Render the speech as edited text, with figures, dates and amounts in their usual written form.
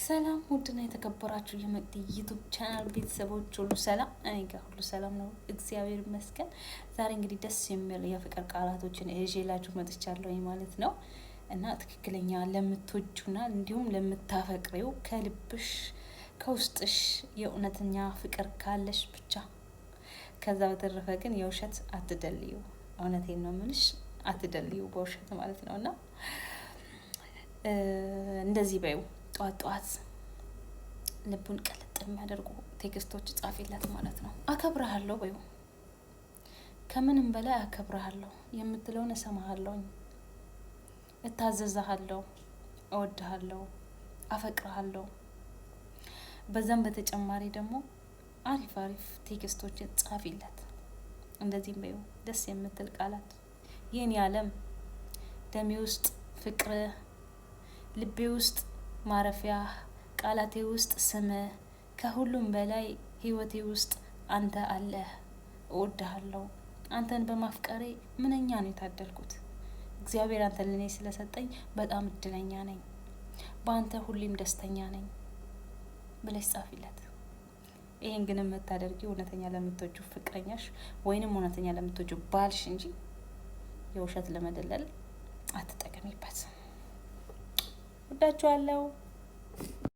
ሰላም ውድና የተከበራችሁ የመቅዲ ዩቱብ ቻናል ቤተሰቦች ሁሉ ሰላም፣ እኔ ጋር ሁሉ ሰላም ነው፣ እግዚአብሔር ይመስገን። ዛሬ እንግዲህ ደስ የሚል የፍቅር ቃላቶችን ይዤላችሁ መጥቻለሁ ማለት ነው እና ትክክለኛ ለምትወጁና እንዲሁም ለምታፈቅሪው ከልብሽ ከውስጥሽ የእውነተኛ ፍቅር ካለሽ ብቻ። ከዛ በተረፈ ግን የውሸት አትደልዩ። እውነቴን ነው የምልሽ፣ አትደልዩ በውሸት ማለት ነው እና እንደዚህ በይው ጠዋት ጠዋት ልቡን ቀልጥ የሚያደርጉ ቴክስቶች ጻፊለት ማለት ነው። አከብረሃለሁ በይው፣ ከምንም በላይ አከብረሃለሁ፣ የምትለውን እሰማሃለሁ፣ እታዘዛሃለሁ፣ እወድሃለሁ፣ አፈቅረሃለሁ። በዛም በተጨማሪ ደግሞ አሪፍ አሪፍ ቴክስቶችን ጻፊለት። እንደዚህም በይው ደስ የምትል ቃላት፣ የኔ ዓለም፣ ደሜ ውስጥ ፍቅር፣ ልቤ ውስጥ ማረፊያ፣ ቃላቴ ውስጥ ስምህ፣ ከሁሉም በላይ ህይወቴ ውስጥ አንተ አለህ፣ እወድሃለሁ። አንተን በማፍቀሬ ምንኛ ነው የታደልኩት። እግዚአብሔር አንተን ለኔ ስለሰጠኝ በጣም እድለኛ ነኝ። በአንተ ሁሌም ደስተኛ ነኝ ብለሽ ጻፊለት። ይሄን ግን የምታደርጊው እውነተኛ ለምትወጁ ፍቅረኛሽ ወይንም እውነተኛ ለምትወጁ ባልሽ እንጂ የውሸት ለመደለል አትጠቀሚበት። ወዳችኋለሁ።